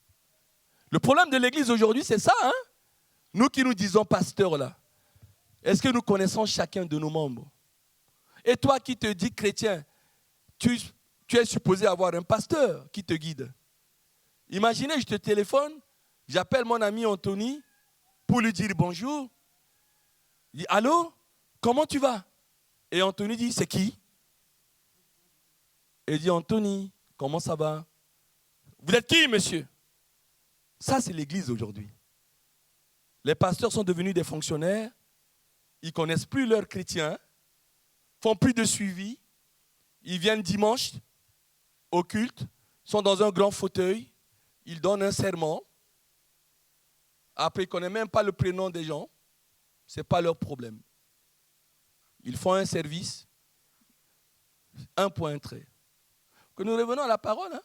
Le problème de l'église aujourd'hui, c'est ça, hein? Nous qui nous disons pasteurs là, est-ce que nous connaissons chacun de nos membres? Et toi qui te dis chrétien, tu es supposé avoir un pasteur qui te guide. Imaginez, je te téléphone, j'appelle mon ami Anthony pour lui dire bonjour. Il dit, allô, comment tu vas? Et Anthony dit, c'est qui? Et il dit, Anthony, comment ça va? Vous êtes qui, monsieur? Ça, c'est l'église aujourd'hui. Les pasteurs sont devenus des fonctionnaires, ils ne connaissent plus leurs chrétiens, font plus de suivi, ils viennent dimanche au culte, sont dans un grand fauteuil, ils donnent un sermon, après ils ne connaissent même pas le prénom des gens, ce n'est pas leur problème. Ils font un service, un point trait. Que nous revenons à la parole. Hein?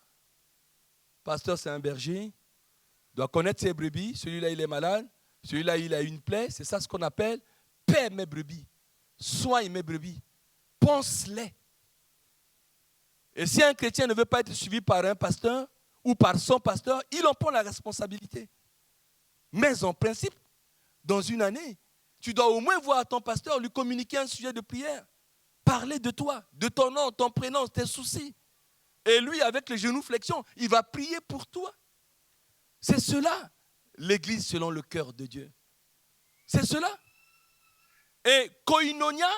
Pasteur, c'est un berger, il doit connaître ses brebis, celui-là il est malade, celui-là il a une plaie, c'est ça ce qu'on appelle paie mes brebis, soigne mes brebis, pense-les. Et si un chrétien ne veut pas être suivi par un pasteur ou par son pasteur, il en prend la responsabilité. Mais en principe, dans une année, tu dois au moins voir ton pasteur, lui communiquer un sujet de prière, parler de toi, de ton nom, ton prénom, tes soucis. Et lui, avec les genoux flexion, il va prier pour toi. C'est cela, l'église selon le cœur de Dieu. C'est cela. Et koinonia,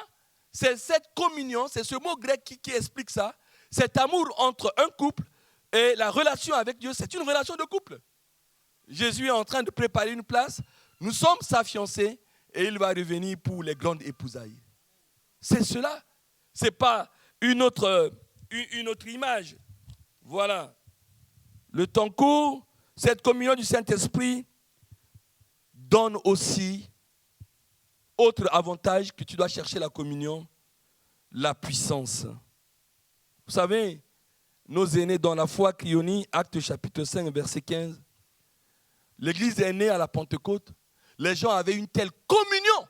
c'est cette communion, c'est ce mot grec qui explique ça. Cet amour entre un couple et la relation avec Dieu, c'est une relation de couple. Jésus est en train de préparer une place. Nous sommes sa fiancée et il va revenir pour les grandes épousailles. C'est cela. Ce n'est pas une autre image. Voilà. Le temps court, cette communion du Saint-Esprit donne aussi autre avantage que tu dois chercher la communion, la puissance. Vous savez, nos aînés dans la foi, Crioni, Actes chapitre 5, verset 15, l'église est née à la Pentecôte, les gens avaient une telle communion.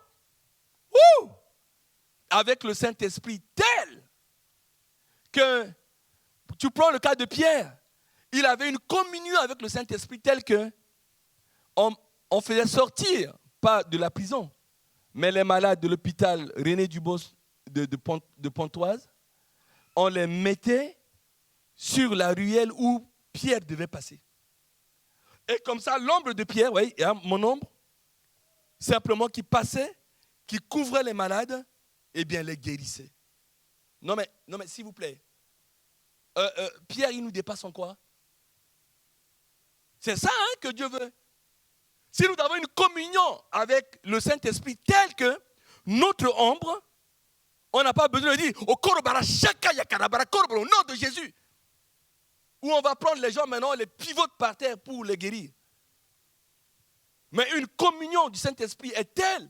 avec le Saint-Esprit telle que, tu prends le cas de Pierre, il avait une communion avec le Saint-Esprit telle que on faisait sortir, pas de la prison, mais les malades de l'hôpital René Dubos de Pontoise, on les mettait sur la ruelle où Pierre devait passer. Et comme ça, l'ombre de Pierre, oui, mon ombre, simplement qui passait, qui couvrait les malades, eh bien les guérissait. Non mais s'il vous plaît, Pierre, il nous dépasse en quoi? C'est ça que Dieu veut. Si nous avons une communion avec le Saint-Esprit telle que notre ombre, on n'a pas besoin de dire au nom de Jésus. Où on va prendre les gens maintenant, les pivote par terre pour les guérir. Mais une communion du Saint-Esprit est telle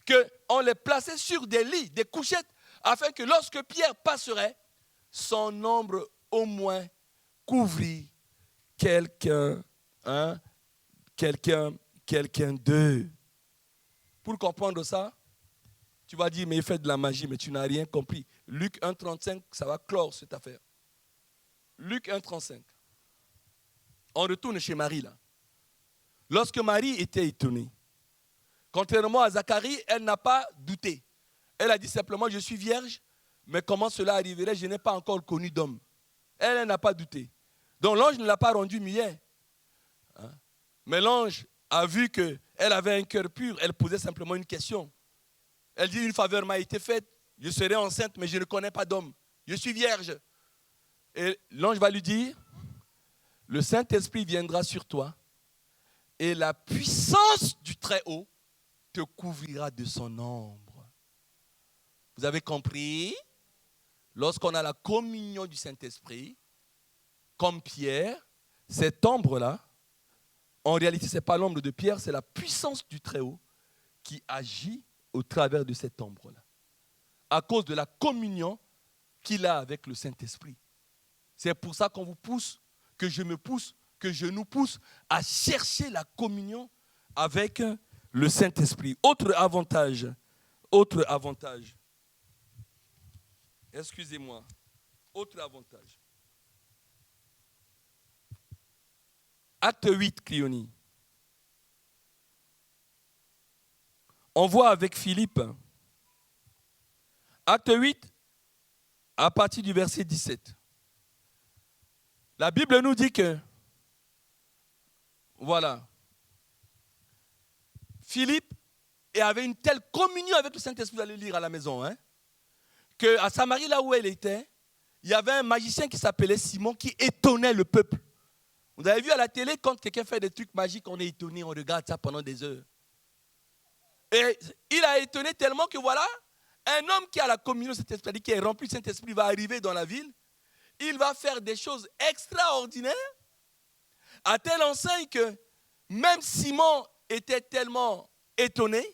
qu'on les plaçait sur des lits, des couchettes, afin que lorsque Pierre passerait, son ombre au moins couvrit quelqu'un, quelqu'un d'eux. Pour comprendre ça, tu vas dire, mais il fait de la magie, mais tu n'as rien compris. Luc 1,35, ça va clore cette affaire. Luc 1,35. On retourne chez Marie là. Lorsque Marie était étonnée, contrairement à Zacharie, elle n'a pas douté. Elle a dit simplement, je suis vierge, mais comment cela arriverait, je n'ai pas encore connu d'homme. Elle n'a pas douté. Donc l'ange ne l'a pas rendue muette. Mais l'ange a vu qu'elle avait un cœur pur, elle posait simplement une question. Elle dit, une faveur m'a été faite, je serai enceinte, mais je ne connais pas d'homme. Je suis vierge. Et l'ange va lui dire, le Saint-Esprit viendra sur toi et la puissance du Très-Haut te couvrira de son ombre. Vous avez compris? Lorsqu'on a la communion du Saint-Esprit, comme Pierre, cette ombre-là, en réalité, ce n'est pas l'ombre de Pierre, c'est la puissance du Très-Haut qui agit au travers de cette ombre-là. À cause de la communion qu'il a avec le Saint-Esprit. C'est pour ça qu'on vous pousse, que je me pousse, que je nous pousse à chercher la communion avec le Saint-Esprit. Autre avantage. Excusez-moi. Autre avantage. Acte 8, Cléonie. On voit avec Philippe. Acte 8, à partir du verset 17. La Bible nous dit que, voilà, Philippe avait une telle communion avec le Saint-Esprit, vous allez lire à la maison, qu'à Samarie, là où elle était, il y avait un magicien qui s'appelait Simon qui étonnait le peuple. Vous avez vu à la télé, quand quelqu'un fait des trucs magiques, on est étonné, on regarde ça pendant des heures. Et il a étonné tellement que voilà, un homme qui a la communion de cet esprit, qui est rempli de Saint-Esprit, va arriver dans la ville. Il va faire des choses extraordinaires, à telle enseigne que même Simon était tellement étonné,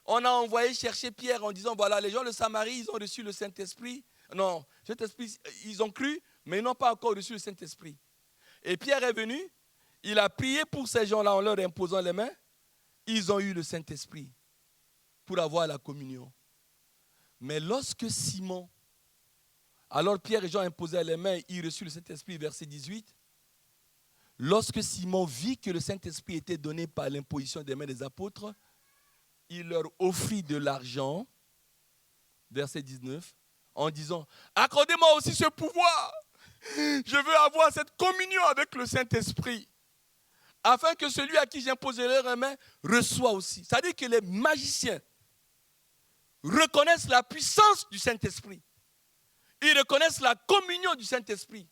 on a envoyé chercher Pierre en disant, voilà, les gens de Samarie, ils ont reçu le Saint-Esprit. Non, Saint-Esprit, ils ont cru, mais ils n'ont pas encore reçu le Saint-Esprit. Et Pierre est venu, il a prié pour ces gens-là en leur imposant les mains. Ils ont eu le Saint-Esprit pour avoir la communion. Mais lorsque Simon, alors Pierre et Jean imposaient les mains, il reçut le Saint-Esprit, verset 18. Lorsque Simon vit que le Saint-Esprit était donné par l'imposition des mains des apôtres, il leur offrit de l'argent, verset 19, en disant, accordez-moi aussi ce pouvoir. Je veux avoir cette communion avec le Saint-Esprit, afin que celui à qui j'imposerai les mains reçoive aussi. C'est-à-dire que les magiciens reconnaissent la puissance du Saint-Esprit. Ils reconnaissent la communion du Saint-Esprit.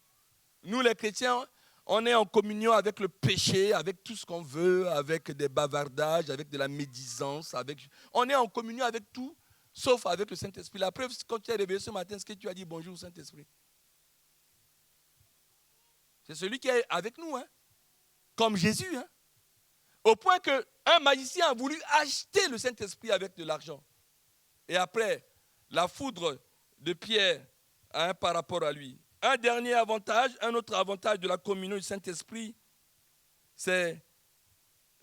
Nous, les chrétiens, on est en communion avec le péché, avec tout ce qu'on veut, avec des bavardages, avec de la médisance. On est en communion avec tout, sauf avec le Saint-Esprit. La preuve, quand tu es réveillé ce matin, est-ce que tu as dit bonjour Saint-Esprit? C'est celui qui est avec nous, comme Jésus. Au point qu'un magicien a voulu acheter le Saint-Esprit avec de l'argent. Et après, la foudre de Pierre par rapport à lui. Un dernier avantage, un autre avantage de la communion du Saint-Esprit, c'est,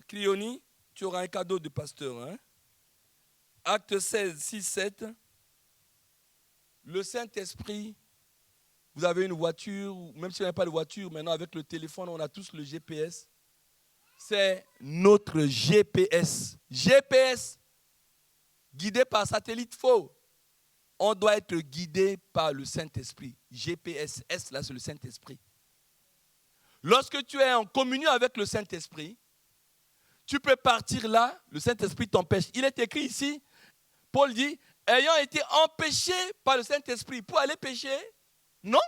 Cléonie, tu auras un cadeau de pasteur. Acte 16, 6, 7. le Saint-Esprit, vous avez une voiture, même si vous n'avez pas de voiture, maintenant avec le téléphone, on a tous le GPS. C'est notre GPS. GPS, guidé par satellite, faux. On doit être guidé par le Saint-Esprit. GPS, S, là, c'est le Saint-Esprit. Lorsque tu es en communion avec le Saint-Esprit, tu peux partir là, le Saint-Esprit t'empêche. Il est écrit ici, Paul dit, ayant été empêché par le Saint-Esprit pour aller pécher, non.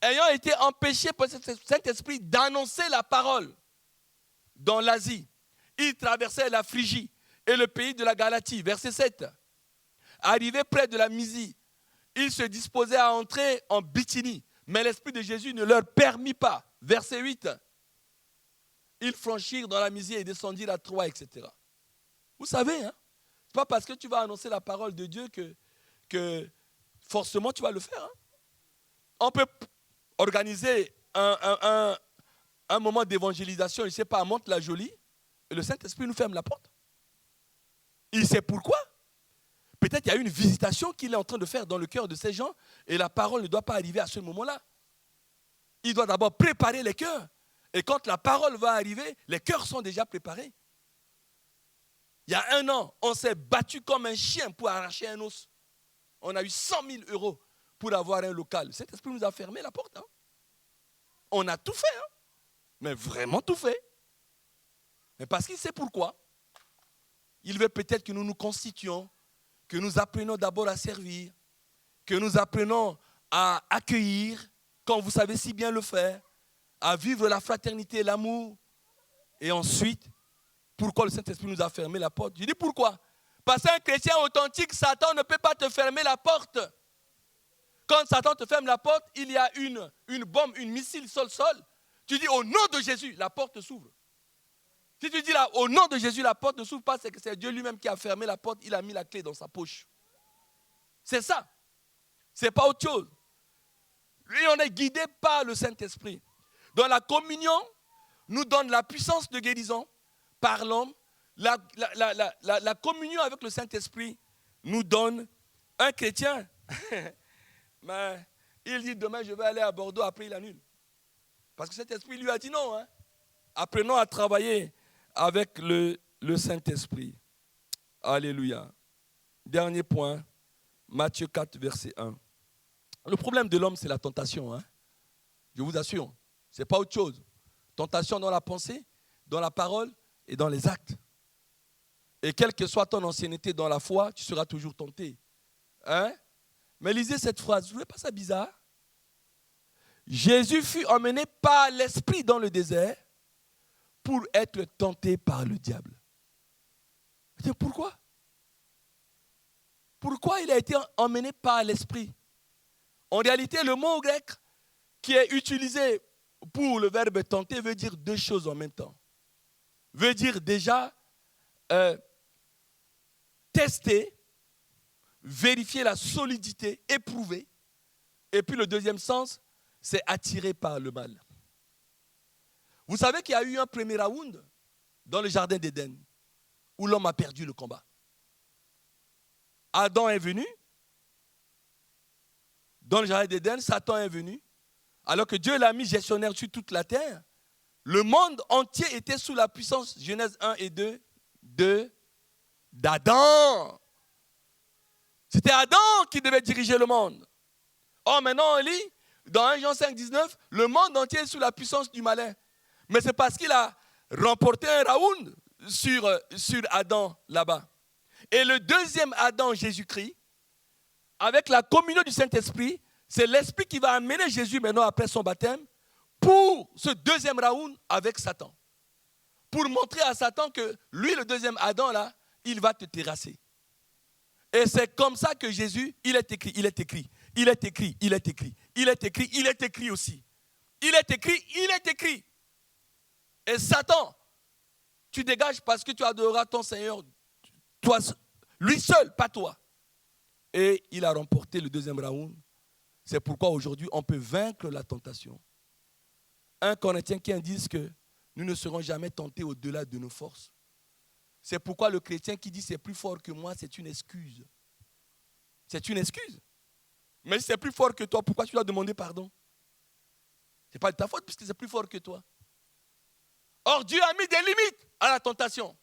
Ayant été empêché par le Saint-Esprit d'annoncer la parole dans l'Asie, il traversait la Phrygie et le pays de la Galatie. Verset 7. Arrivé près de la Mysie, il se disposait à entrer en Bithynie, mais l'Esprit de Jésus ne leur permit pas. Verset 8. Ils franchirent dans la Mysie et descendirent à Troie, etc. Vous savez, hein, c'est pas parce que tu vas annoncer la parole de Dieu que forcément tu vas le faire. Hein. On peut organiser un moment d'évangélisation, je ne sais pas, à Mantes-la-Jolie, et le Saint-Esprit nous ferme la porte. Il sait pourquoi. Peut-être qu'il y a une visitation qu'il est en train de faire dans le cœur de ces gens, et la parole ne doit pas arriver à ce moment-là. Il doit d'abord préparer les cœurs. Et quand la parole va arriver, les cœurs sont déjà préparés. Il y a 1 an, on s'est battu comme un chien pour arracher un os. On a eu 100 000 € pour avoir un local. Cet esprit nous a fermé la porte. Hein. On a tout fait. Hein. Mais vraiment tout fait. Mais parce qu'il sait pourquoi. Il veut peut-être que nous nous constituions, que nous apprenions d'abord à servir, que nous apprenions à accueillir, comme vous savez si bien le faire, à vivre la fraternité et l'amour. Et ensuite, pourquoi le Saint-Esprit nous a fermé la porte? Je dis pourquoi? Parce qu'un chrétien authentique, Satan ne peut pas te fermer la porte. Quand Satan te ferme la porte, il y a une bombe, une missile sol-sol. Tu dis au nom de Jésus, la porte s'ouvre. Si tu dis là, au nom de Jésus, la porte ne s'ouvre pas, c'est que c'est Dieu lui-même qui a fermé la porte, il a mis la clé dans sa poche. C'est ça. C'est pas autre chose. Lui, on est guidé par le Saint-Esprit. Dans la communion, nous donne la puissance de guérison par l'homme. La communion avec le Saint-Esprit nous donne un chrétien. Mais il dit demain je vais aller à Bordeaux, après il annule. Parce que cet esprit lui a dit non. Hein. Apprenons à travailler avec le Saint-Esprit. Alléluia. Dernier point, Matthieu 4, verset 1. Le problème de l'homme, c'est la tentation. Hein. Je vous assure. Ce n'est pas autre chose. Tentation dans la pensée, dans la parole et dans les actes. Et quelle que soit ton ancienneté dans la foi, tu seras toujours tenté. Hein? Mais lisez cette phrase, vous ne trouvez pas ça bizarre? Jésus fut emmené par l'Esprit dans le désert pour être tenté par le diable. Pourquoi? Pourquoi il a été emmené par l'Esprit? En réalité, le mot grec qui est utilisé pour le verbe tenter veut dire 2 choses en même temps. Veut dire déjà tester, vérifier la solidité, éprouver. Et puis le deuxième sens, c'est attiré par le mal. Vous savez qu'il y a eu un premier round dans le jardin d'Éden où l'homme a perdu le combat. Adam est venu. Dans le jardin d'Éden, Satan est venu. Alors que Dieu l'a mis gestionnaire sur toute la terre, le monde entier était sous la puissance, Genèse 1 et 2, d'Adam. C'était Adam qui devait diriger le monde. Or, maintenant, on lit, dans 1 Jean 5, 19, le monde entier est sous la puissance du malin. Mais c'est parce qu'il a remporté un round sur Adam là-bas. Et le deuxième Adam, Jésus-Christ, avec la communion du Saint-Esprit, c'est l'Esprit qui va amener Jésus maintenant après son baptême pour ce deuxième round avec Satan. Pour montrer à Satan que lui, le deuxième Adam, là, il va te terrasser. Et c'est comme ça que Jésus, il est écrit aussi. Il est écrit. Et Satan, tu dégages parce que tu adoreras ton Seigneur, toi, lui seul, pas toi. Et il a remporté le deuxième round. C'est pourquoi aujourd'hui, on peut vaincre la tentation. 1 Corinthiens 15 dit que nous ne serons jamais tentés au-delà de nos forces. C'est pourquoi le chrétien qui dit c'est plus fort que moi, c'est une excuse. C'est une excuse. Mais si c'est plus fort que toi, pourquoi tu dois demander pardon? Ce n'est pas de ta faute puisque c'est plus fort que toi. Or, Dieu a mis des limites à la tentation.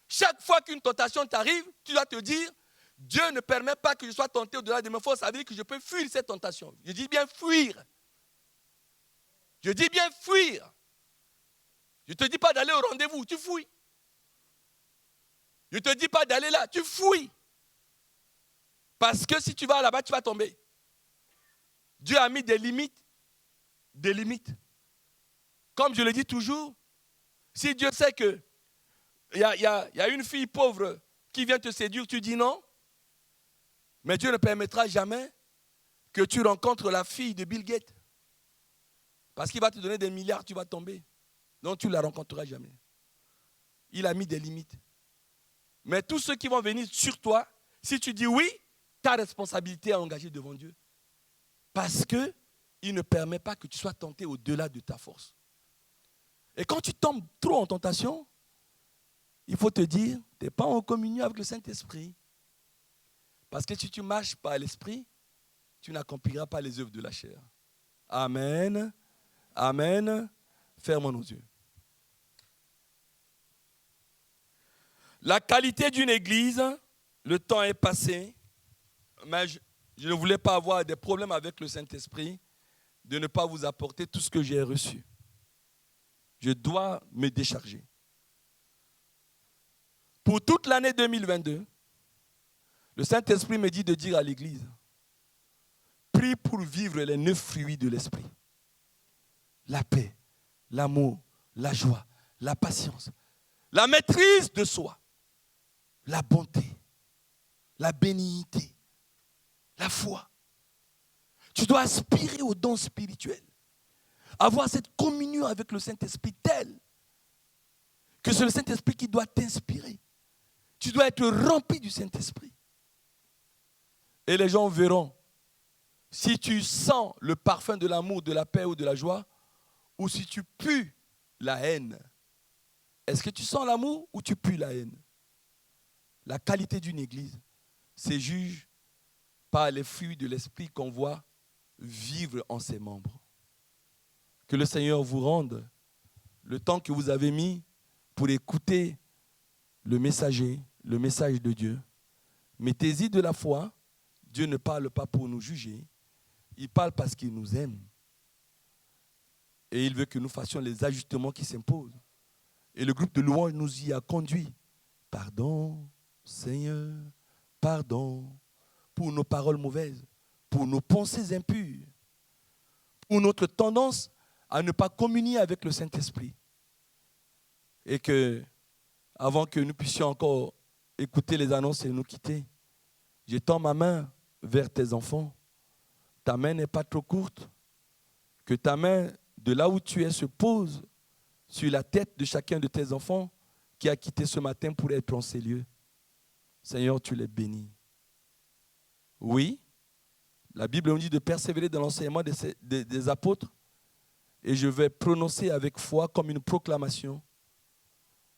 Chaque fois qu'une tentation t'arrive, tu dois te dire, Dieu ne permet pas que je sois tenté au-delà de mes forces. Ça veut dire que je peux fuir cette tentation. Je dis bien fuir. Je dis bien fuir. Je ne te dis pas d'aller au rendez-vous, tu fouilles. Je ne te dis pas d'aller là, tu fouilles. Parce que si tu vas là-bas, tu vas tomber. Dieu a mis des limites. Des limites. Comme je le dis toujours, si Dieu sait que il y a une fille pauvre qui vient te séduire, tu dis non. Mais Dieu ne permettra jamais que tu rencontres la fille de Bill Gates. Parce qu'il va te donner des milliards, tu vas tomber. Donc tu ne la rencontreras jamais. Il a mis des limites. Mais tous ceux qui vont venir sur toi, si tu dis oui, ta responsabilité est engagée devant Dieu. Parce qu'il ne permet pas que tu sois tenté au-delà de ta force. Et quand tu tombes trop en tentation, il faut te dire, tu n'es pas en communion avec le Saint-Esprit. Parce que si tu marches par l'Esprit, tu n'accompliras pas les œuvres de la chair. Amen. Amen. Fermons nos yeux. La qualité d'une église, le temps est passé, mais je ne voulais pas avoir des problèmes avec le Saint-Esprit, de ne pas vous apporter tout ce que j'ai reçu. Je dois me décharger. Pour toute l'année 2022, le Saint-Esprit me dit de dire à l'église, prie pour vivre les 9 fruits de l'esprit. La paix, l'amour, la joie, la patience, la maîtrise de soi, la bonté, la bénignité, la foi. Tu dois aspirer aux dons spirituels. Avoir cette communion avec le Saint-Esprit telle que c'est le Saint-Esprit qui doit t'inspirer. Tu dois être rempli du Saint-Esprit. Et les gens verront si tu sens le parfum de l'amour, de la paix ou de la joie, ou si tu pues la haine. Est-ce que tu sens l'amour ou tu pues la haine? La qualité d'une église se juge par les fruits de l'esprit qu'on voit vivre en ses membres. Que le Seigneur vous rende le temps que vous avez mis pour écouter le messager, le message de Dieu. Mettez-y de la foi. Dieu ne parle pas pour nous juger. Il parle parce qu'il nous aime. Et il veut que nous fassions les ajustements qui s'imposent. Et le groupe de louanges nous y a conduits. Pardon, Seigneur, pardon pour nos paroles mauvaises, pour nos pensées impures, pour notre tendance à ne pas communier avec le Saint-Esprit. Et que, avant que nous puissions encore écouter les annonces et nous quitter, je tends ma main vers tes enfants. Ta main n'est pas trop courte. Que ta main, de là où tu es, se pose sur la tête de chacun de tes enfants qui a quitté ce matin pour être en ces lieux. Seigneur, tu les bénis. Oui, la Bible nous dit de persévérer dans l'enseignement des apôtres. Et je vais prononcer avec foi comme une proclamation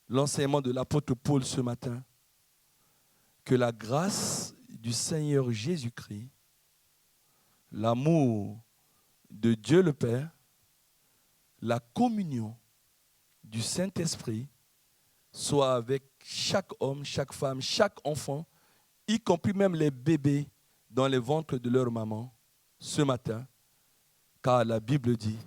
l'enseignement de l'apôtre Paul ce matin. Que la grâce du Seigneur Jésus-Christ, l'amour de Dieu le Père, la communion du Saint-Esprit soit avec chaque homme, chaque femme, chaque enfant, y compris même les bébés dans les ventres de leur maman ce matin, car la Bible dit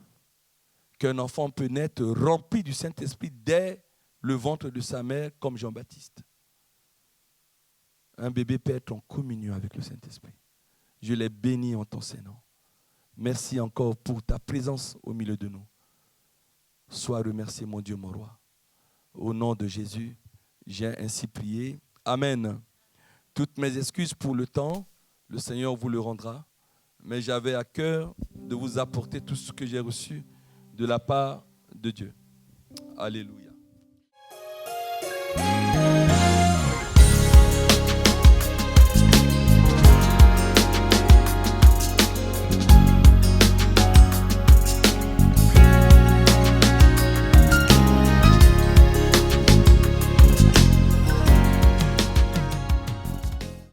qu'un enfant peut naître rempli du Saint-Esprit dès le ventre de sa mère comme Jean-Baptiste. Un bébé peut être en communion avec le Saint-Esprit. Je les bénis en ton Saint-Nom. Merci encore pour ta présence au milieu de nous. Sois remercié, mon Dieu, mon roi. Au nom de Jésus, j'ai ainsi prié. Amen. Toutes mes excuses pour le temps, le Seigneur vous le rendra. Mais j'avais à cœur de vous apporter tout ce que j'ai reçu de la part de Dieu. Alléluia.